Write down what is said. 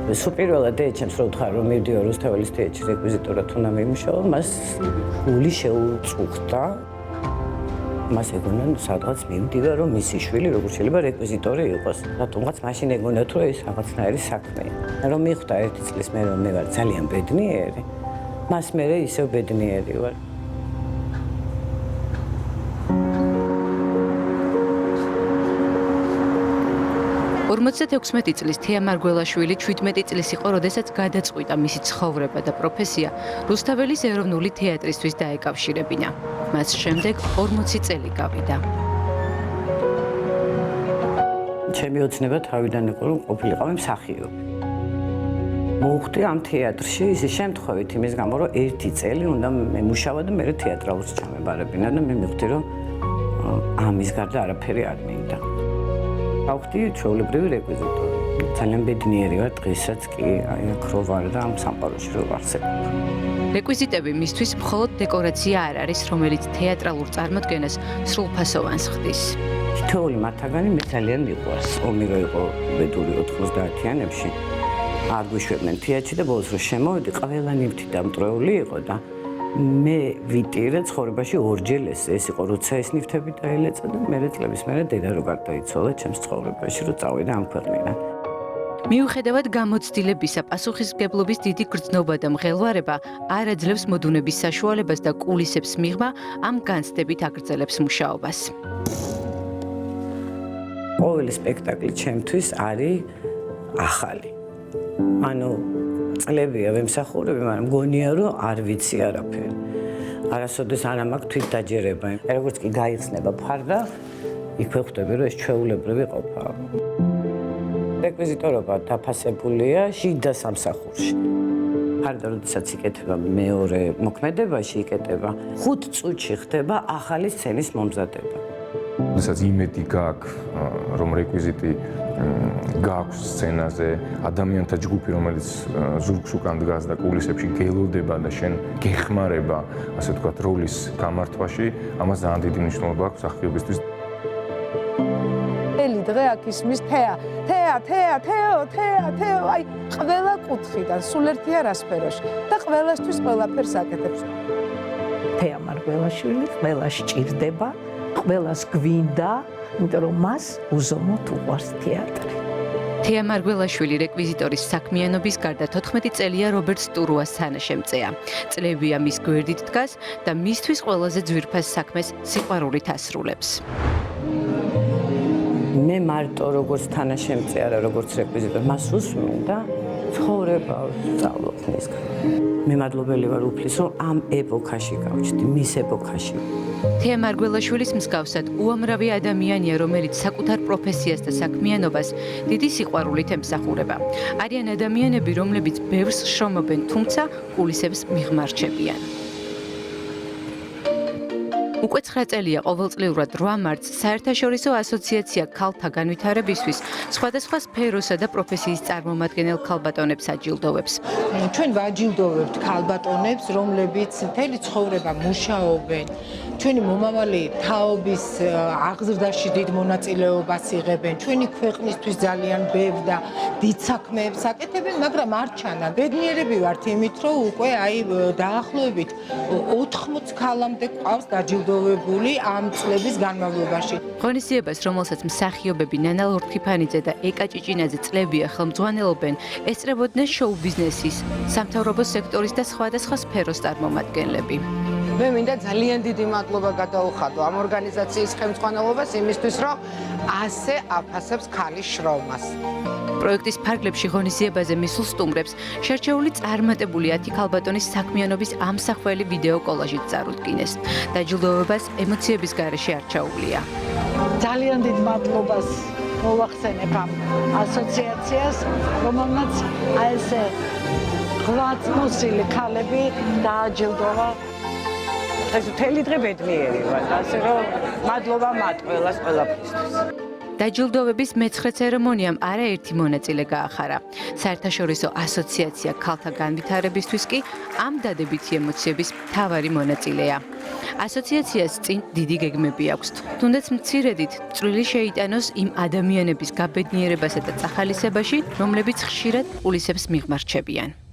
სუპირველად ეჩემს რო ვთქარ რომ მივდიო რუსთაველის თეატრში რეკვიზიტორად უნდა მიმუშაო, მას გული შეუწუხდა. მას ეგონა სადღაც მივდივარ რომ მისი შვილი როგორ შეიძლება რეკვიზიტორი იყოს. რატომღაც მაშინ ეგონა თუ ეს რაღაცნაირი საქმეა. რომ მიხვდა ერთი წლის მე რომ მე ვარ ძალიან ბედნიერი, მას მე ისევ ბედნიერი ვარ. 56 წლის თეა მარგველაშვილი 17 წლის იყო, როდესაც გადაწყვიტა მისი ცხოვრება და პროფესია რუსთაველის ეროვნული თეატრისთვის დაეკავშირებინა. მას შემდეგ 40 წელი გავიდა. ჩემი ოცნება თავიდან იყო რომ ყოფილიყავი მსახიობი. მოვხვდი ამ თეატრში ისე შემთხვევით იმის გამო რომ ერთი წელი უნდა მემუშავა და მე თეატრალურს ჩამებარებინა და მე მივხვდი რომ ამის გარდა არაფერი არ მინდა. ავხდი ჩვეულებრივი რეკვიზიტორი. ძალიან ბედნიერი ვარ დღესაც კი, აი აქ რო ვარ და ამ სამყაროში რო ვარსებ. რეკვიზიტები მისთვის მხოლოდ დეკორაცია არ არის, რომელიც თეატრალურ წარმოდგენას სრულფასოვანს ხდის. თითოეული მათგანი მე ძალიან მიყვარს. ომი რო იყო ბედური 90-იანებში. არ გვიშვებდნენ თეატრში და ბოლოს რო შემოვედი, ყველა ნივთი დამტრეული იყო და მე ვიტირე ცხოვრებაში ორჯერ ეს იყო როცა ეს ნივთები დაელეცა და მერე წლების მერე დედა რო გარდაიცვალა ჩემს ცხოვრებაში რომ წავიდა ამ ქვეყნიდან. მიუხედავად გამოცდილებისა, პასუხისმგებლობის დიდი გრძნობა და მღელვარება არ აძლევს მოდუნების საშუალებას და კულისებს მიღმა ამ განცდებით აგრძელებს მუშაობას. ყოველი სპექტაკლი ჩემთვის არის ახალი. ანუ წლებია ვემსახურები, მაგრამ მგონია რომ არ ვიცი არაფერი. არასოდეს არ მაქვს თვით დაჯერება. როგორც კი გაიხსნება ფარდა, იქვე ხვდები რომ ეს ჩვეულებრივი ყოფა. რეკვიზიტორობა დაფასებულია შიდა სამსახურში. ფარდა როდესაც იკეთება მეორე მოქმედებაში იკეთება, 5 წუთში ხდება ახალი სცენის მომზადება. როდესაც იმედი გაქვს, რომ რეკვიზიტი გაქვს სცენაზე, ადამიანთა ჯგუფი, რომელიც ზურგს უკან დგას და კულისებში გელოდება და შენ გეხმარება, ასე ვთქვათ, როლის გამართვაში, ამას ძალიან დიდი მნიშვნელობა აქვს მსახიობისთვის. ელი დღე აქ ისმის თეა, აი ყველა კუთხიდან, სულ ერთი არასფეროში და ყველასთვის ყველაფერს აკეთებს. თეა მარგველაშვილი ყველას სჭირდება, ყველას გვინდა, იმიტომ რომ მას უზომოდ უყვარს თეატრი. თეა მარგველაშვილი რეკვიზიტორის საქმიანობის გარდა 14 წელია რობერტ სტურუას თანაშემწეა. წლებია მის გვერდით დგას და მისთვის ყველაზე ძვირფას საქმეს სიყვარულით ასრულებს. მე მარტო როგორც თანაშემწე არა, როგორც რეკვიზიტორი, მას უსმინდა ცხოვრება სწავლობ მისგან. მე მადლობელი ვარ უფლის, რომ ამ ეპოქაში გავჩნდი, მის ეპოქაში. თეა მარგველაშვილის მსგავსად უამრავი ადამიანია, რომელიც საკუთარ პროფესიას და საქმიანობას დიდი სიყვარულით ემსახურება. არიან ადამიანები, რომლებიც ბევრს შრომობენ, თუმცა კულისებს მიღმარჩებიან. უკვე 9 წელია ყოველწლიურად 8 მარტს საერთაშორისო ასოციაცია ქალთა განვითარებისთვის სხვადასხვა სფეროსა და პროფესიის წარმომადგენელ ქალბატონებს აჯილდოვებს. ჩვენ ვაჯილდოვებთ ქალბატონებს, რომლებიც მთელი ცხოვრება მუშაობენ. ჩვენი მომავალი თაობის აღზრდაში დიდ მონაწილეობას იღებენ. ჩვენი ქვეყნისთვის ძალიან ბევრ და დიდ საქმეებს აკეთებენ, მაგრამ არ ჩანან. ბედნიერები ვართ იმით, რომ უკვე აი დაახლოებით 80 ქალამდე ყავს დაჯილდოვებული ამ წლების განმავლობაში. ღონისძიებას, რომელსაც მსახიობები ნანა ლორთქიფანიძე და ეკა ჭიჭინაძე წლებია ხელმძღვანელობენ, ესწრებოდნენ შოუ-ბიზნესის, სამთავრობო სექტორის და სხვადასხვა სფეროს წარმომადგენლები. მე მინდა ძალიან დიდი მადლობა გადაუხადო ამ ორგანიზაციის ხელმძღვანელობას იმისთვის, რომ ასე აფასებს ქალის შრომას. პროექტის ფარგლებში ღონისძიებაზე მისულ სტუმრებს შერჩეული წარმატებული 10 ქალბატონის საქმიანობის ამსახველი ვიდეო კოლაჟით წარუდგინეს. დაჯილდოვებას ემოციების გარეშე არჩეულია. ძალიან დიდ მადლობას მოვახსენებ ამ ასოციაციას, რომელმაც აი ესე ღვაწლმოსილი ქალები დააჯილდოვა. ეს მთელი დღე ბედნიერი ვარ, ასე რომ მადლობა მათ ყველას ყველაფრისთვის. დაჯილდოვების მე-9 ცერემონიამ არაერთი მონაწილე გაახარა. საერთაშორისო ასოციაცია ქალთა განვითარებისთვის კი ამ დადებითი ემოციების მთავარი მონაწილეა. ასოციაციას წინ დიდი გეგმები აქვს. თუნდაც მცირედით წვლილი შეიტანოს იმ ადამიანების გაბედნიერებასა და წახალისებაში, რომლებიც ხშირად პულისებს მიღმარჩებიან.